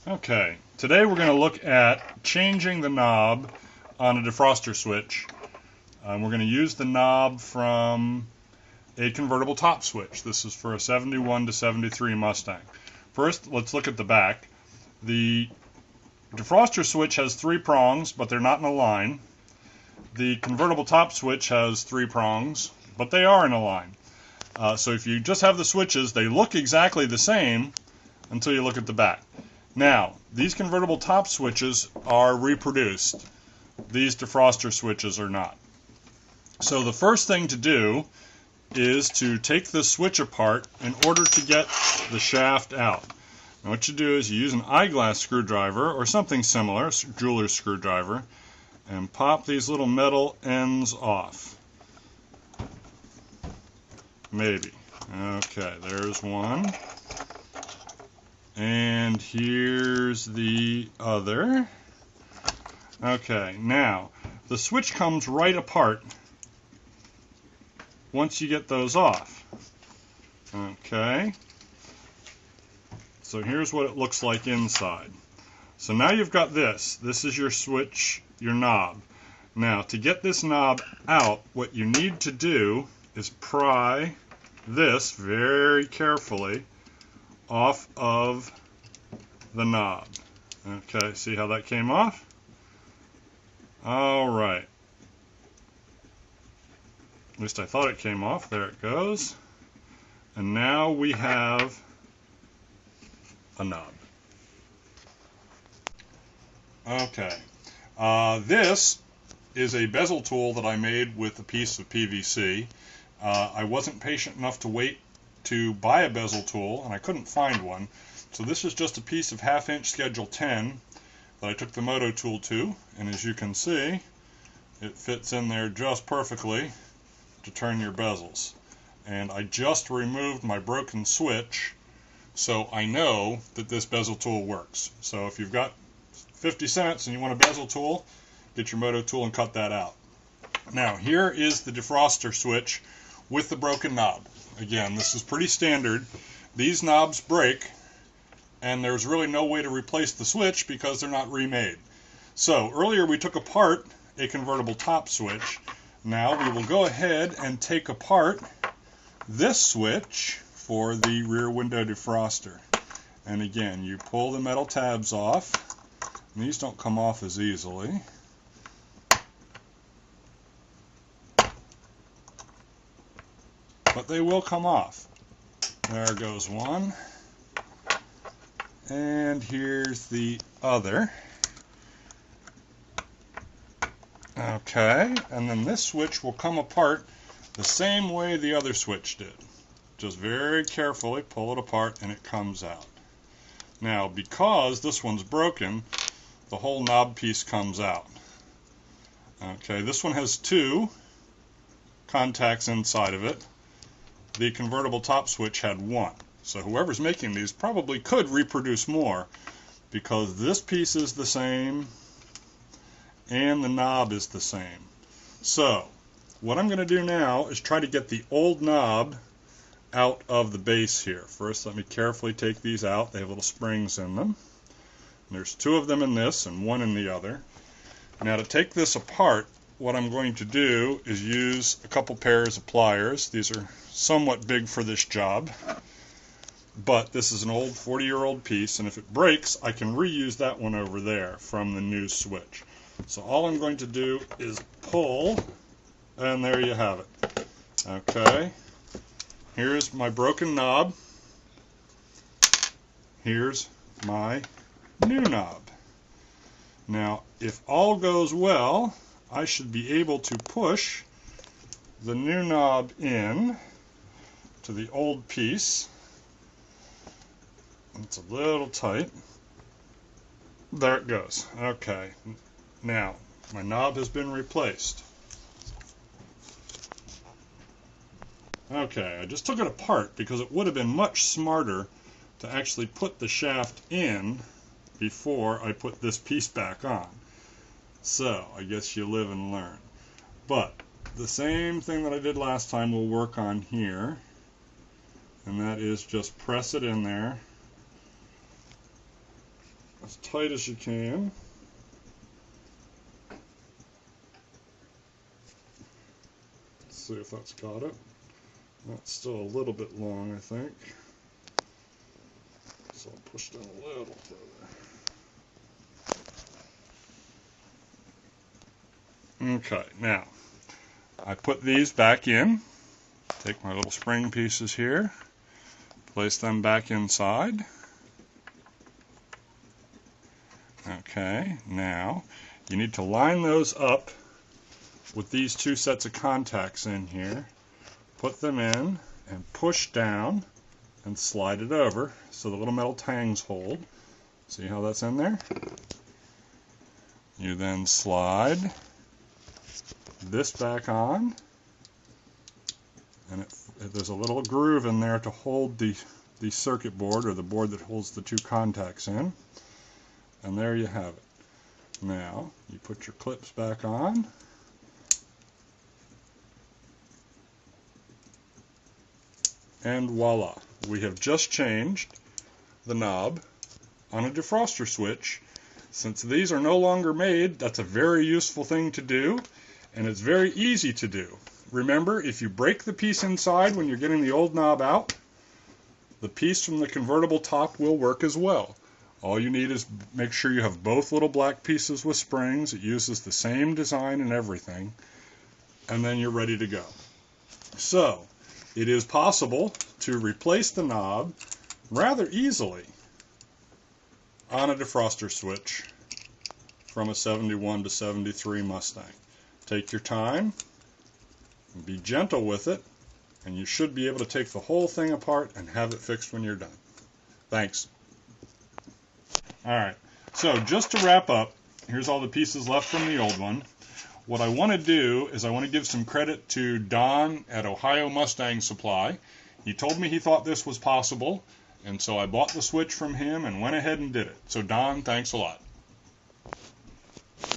Okay, today we're going to look at changing the knob on a defroster switch. We're going to use the knob from a convertible top switch. This is for a 71 to 73 Mustang. First, let's look at the back. The defroster switch has 3 prongs, but they're not in a line. The convertible top switch has 3 prongs, but they are in a line. So if you just have the switches, they look exactly the same until you look at the back. Now, these convertible top switches are reproduced. These defroster switches are not. So the first thing to do is to take the switch apart in order to get the shaft out. Now what you do is you use an eyeglass screwdriver or something similar, jeweler's screwdriver, and pop these little metal ends off. Maybe. Okay, there's one. And here's the other. Okay, now the switch comes right apart once you get those off. Okay, so here's what it looks like inside. So now you've got this. This is your switch, your knob. Now to get this knob out, what you need to do is pry this very carefully off of the knob. Okay, see how that came off? All right. At least I thought it came off. There it goes. And now we have a knob. Okay. This is a bezel tool that I made with a piece of PVC. I wasn't patient enough to wait to buy a bezel tool, and I couldn't find one. So this is just a piece of 1/2" Schedule 10 that I took the moto tool to, and as you can see, it fits in there just perfectly to turn your bezels. And I just removed my broken switch, so I know that this bezel tool works. So if you've got 50 cents and you want a bezel tool, get your moto tool and cut that out. Now here is the defroster switch with the broken knob. Again, this is pretty standard. These knobs break, and there's really no way to replace the switch because they're not remade. So earlier we took apart a convertible top switch. Now we will go ahead and take apart this switch for the rear window defroster. And again, you pull the metal tabs off. And these don't come off as easily. But they will come off. There goes one. And here's the other. Okay, and then this switch will come apart the same way the other switch did. Just very carefully pull it apart and it comes out. Now, because this one's broken, the whole knob piece comes out. Okay, this one has 2 contacts inside of it. The convertible top switch had 1. So whoever's making these probably could reproduce more, because this piece is the same and the knob is the same. So what I'm going to do now is try to get the old knob out of the base here. First, let me carefully take these out. They have little springs in them. There's 2 of them in this and 1 in the other. Now to take this apart, what I'm going to do is use a couple pairs of pliers. These are somewhat big for this job, but this is an old 40-year-old piece, and if it breaks, I can reuse that one over there from the new switch. So all I'm going to do is pull, and there you have it. Okay, here's my broken knob. Here's my new knob. Now, if all goes well, I should be able to push the new knob in to the old piece. It's a little tight. There it goes. Okay, now my knob has been replaced. Okay, I just took it apart because it would have been much smarter to actually put the shaft in before I put this piece back on. So, I guess you live and learn. But the same thing that I did last time will work on here. and that is just press it in there. as tight as you can. Let's see if that's got it. That's still a little bit long, I think. So I'll push down a little further. Okay, now I put these back in. Take my little spring pieces here, place them back inside. Okay, now you need to line those up with these two sets of contacts in here. Put them in and push down and slide it over so the little metal tangs hold. See how that's in there? You then slide this back on, and there's a little groove in there to hold the circuit board, or the board that holds the two contacts in. And there you have it. Now you put your clips back on. And voila, we have just changed the knob on a defroster switch. Since these are no longer made, that's a very useful thing to do, and it's very easy to do. Remember, if you break the piece inside when you're getting the old knob out, the piece from the convertible top will work as well. All you need is make sure you have both little black pieces with springs. It uses the same design and everything, and then you're ready to go. So, it is possible to replace the knob rather easily on a defroster switch from a 71 to 73 Mustang. Take your time, be gentle with it, and you should be able to take the whole thing apart and have it fixed when you're done. Thanks. Alright, so just to wrap up, here's all the pieces left from the old one. What I want to do is I want to give some credit to Don at Ohio Mustang Supply. He told me he thought this was possible, and so I bought the switch from him and went ahead and did it. So Don, thanks a lot.